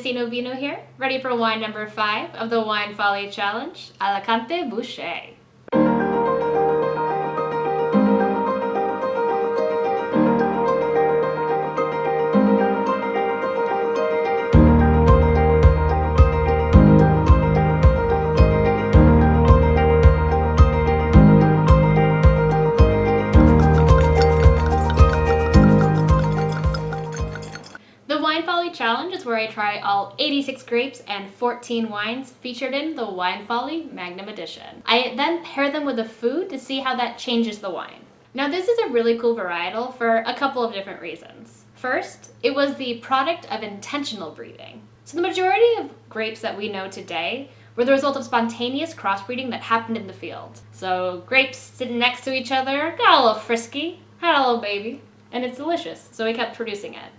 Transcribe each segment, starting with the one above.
Argentino Vino here, ready for wine number 5 of the Wine Folly Challenge, Alicante Bouschet. The Wine Folly Challenge is where I try all 86 grapes and 14 wines featured in the Wine Folly Magnum Edition. I then pair them with a food to see how that changes the wine. Now this is a really cool varietal for a couple of different reasons. First, it was the product of intentional breeding. So the majority of grapes that we know today were the result of spontaneous crossbreeding that happened in the field. So grapes sitting next to each other, got a little frisky, had a little baby, and it's delicious, so we kept producing it.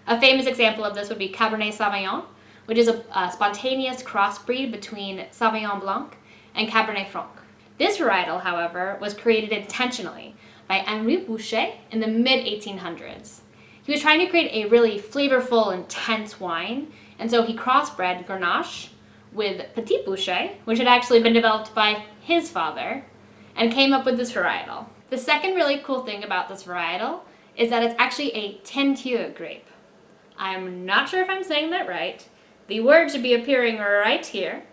A famous example of this would be Cabernet Sauvignon, which is a spontaneous crossbreed between Sauvignon Blanc and Cabernet Franc. This varietal, however, was created intentionally by Henri Bouschet in the mid-1800s. He was trying to create a really flavorful, intense wine, and so he crossbred Grenache with Petit Bouschet, which had actually been developed by his father, and came up with this varietal. The second really cool thing about this varietal is that it's actually a teinture grape. I'm not sure if I'm saying that right. The word should be appearing right here.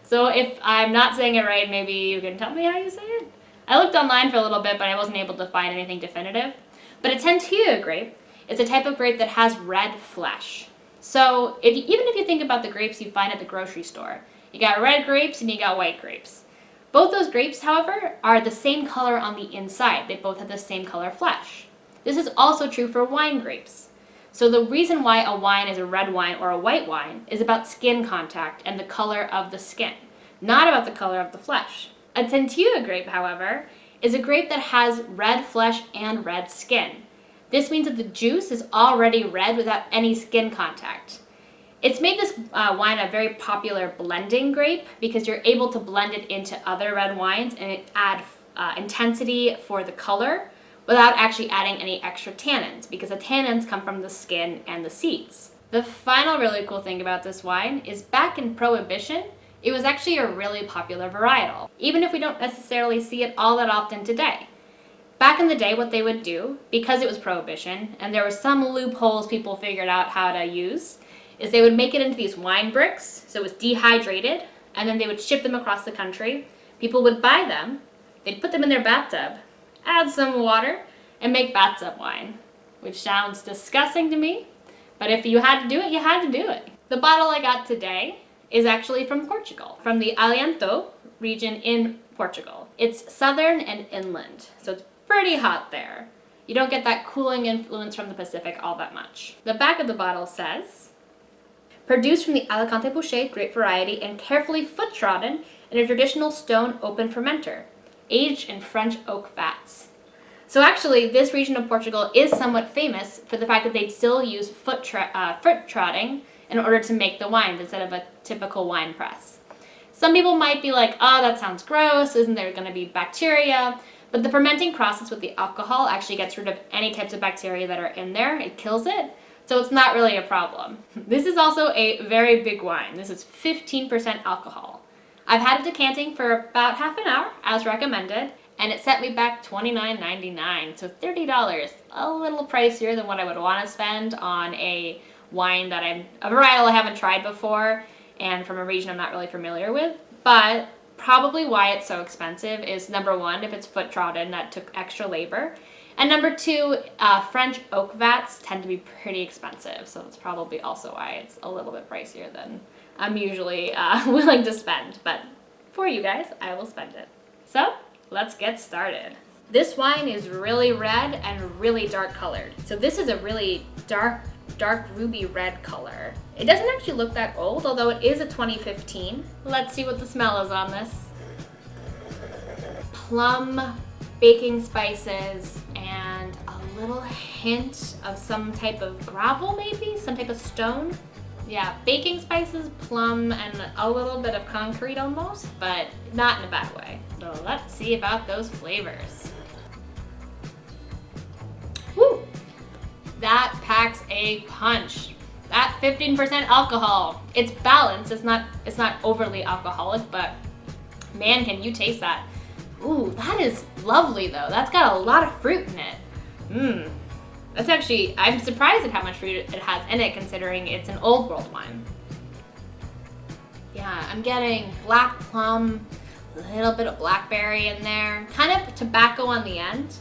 So if I'm not saying it right, maybe you can tell me how you say it? I looked online for a little bit, but I wasn't able to find anything definitive. But a teinture grape is a type of grape that has red flesh. So even if you think about the grapes you find at the grocery store, you got red grapes and you got white grapes. Both those grapes, however, are the same color on the inside. They both have the same color flesh. This is also true for wine grapes. So the reason why a wine is a red wine or a white wine is about skin contact and the color of the skin, not about the color of the flesh. A teinture grape, however, is a grape that has red flesh and red skin. This means that the juice is already red without any skin contact. It's made this wine a very popular blending grape because you're able to blend it into other red wines and add intensity for the color without actually adding any extra tannins, because the tannins come from the skin and the seeds. The final really cool thing about this wine is back in Prohibition, it was actually a really popular varietal, even if we don't necessarily see it all that often today. Back in the day, what they would do, because it was Prohibition, and there were some loopholes people figured out how to use, is they would make it into these wine bricks, so it was dehydrated, and then they would ship them across the country. People would buy them, they'd put them in their bathtub, add some water, and make bathtub wine, which sounds disgusting to me, but if you had to do it, you had to do it. The bottle I got today is actually from Portugal, from the Alicante region in Portugal. It's southern and inland, so it's pretty hot there. You don't get that cooling influence from the Pacific all that much. The back of the bottle says, produced from the Alicante Bouschet grape variety and carefully foot-trodden in a traditional stone open fermenter, aged in French oak vats. So actually, this region of Portugal is somewhat famous for the fact that they still use foot trotting in order to make the wines instead of a typical wine press. Some people might be like, oh, that sounds gross, isn't there going to be bacteria? But the fermenting process with the alcohol actually gets rid of any types of bacteria that are in there. It kills it, so it's not really a problem. This is also a very big wine. This is 15% alcohol. I've had it decanting for about half an hour, as recommended, and it set me back $29.99, so $30. A little pricier than what I would want to spend on a wine that a varietal I haven't tried before, and from a region I'm not really familiar with. But probably why it's so expensive is, number one, if it's foot trodden, that took extra labor. And number two, French oak vats tend to be pretty expensive, so that's probably also why it's a little bit pricier than I'm usually willing to spend, but for you guys, I will spend it. So let's get started. This wine is really red and really dark colored. So this is a really dark ruby red color. It doesn't actually look that old, although it is a 2015. Let's see what the smell is on this. Plum, baking spices, and a little hint of some type of gravel maybe? Some type of stone? Yeah, baking spices, plum, and a little bit of concrete almost, but not in a bad way. So let's see about those flavors. Woo! That packs a punch. That at 15% alcohol. It's balanced, it's not overly alcoholic, but man, can you taste that. Ooh, that is lovely though. That's got a lot of fruit in it. Mmm. That's actually, I'm surprised at how much fruit it has in it considering it's an old world wine. Yeah, I'm getting black plum, a little bit of blackberry in there, kind of tobacco on the end,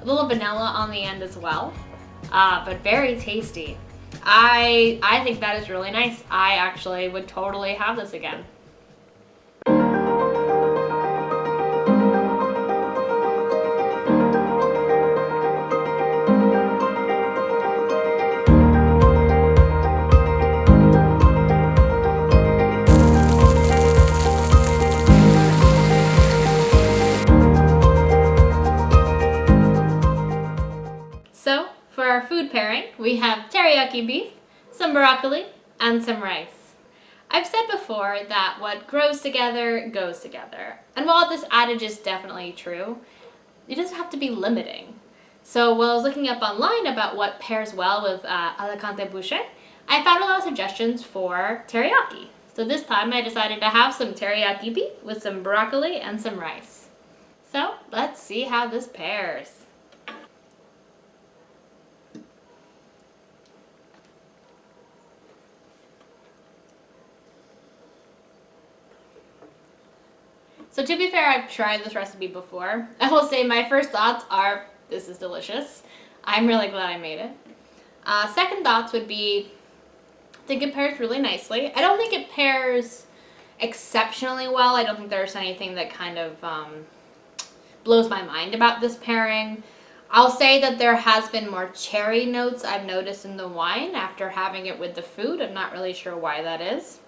a little vanilla on the end as well, but very tasty. I think that is really nice. I actually would totally have this again. So, for our food pairing, we have teriyaki beef, some broccoli, and some rice. I've said before that what grows together goes together. And while this adage is definitely true, it doesn't have to be limiting. So while I was looking up online about what pairs well with Alicante Bouschet, I found a lot of suggestions for teriyaki. So this time I decided to have some teriyaki beef with some broccoli and some rice. So let's see how this pairs. So to be fair, I've tried this recipe before. I will say my first thoughts are, this is delicious. I'm really glad I made it. Second thoughts would be, I think it pairs really nicely. I don't think it pairs exceptionally well. I don't think there's anything that kind of blows my mind about this pairing. I'll say that there has been more cherry notes I've noticed in the wine after having it with the food. I'm not really sure why that is.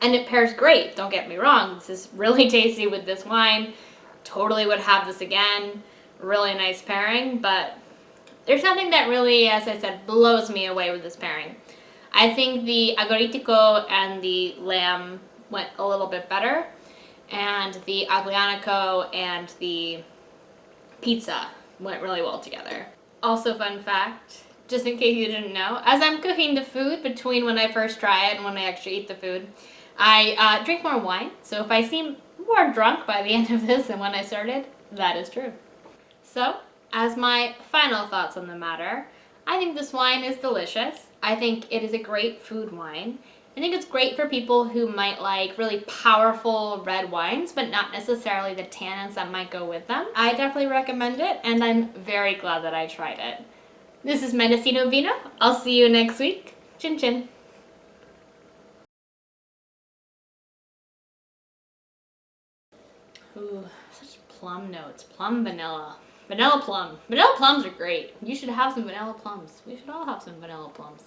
And it pairs great, don't get me wrong. This is really tasty with this wine. Totally would have this again. Really nice pairing, but there's nothing that really, as I said, blows me away with this pairing. I think the agoritico and the lamb went a little bit better, and the aglianico and the pizza went really well together. Also, fun fact, just in case you didn't know, as I'm cooking the food between when I first try it and when I actually eat the food, I drink more wine, so if I seem more drunk by the end of this than when I started, that is true. So, as my final thoughts on the matter, I think this wine is delicious. I think it is a great food wine. I think it's great for people who might like really powerful red wines, but not necessarily the tannins that might go with them. I definitely recommend it, and I'm very glad that I tried it. This is Mendocino Vino. I'll see you next week. Chin chin. Ooh, such plum notes. Plum vanilla. Vanilla plum. Vanilla plums are great. You should have some vanilla plums. We should all have some vanilla plums.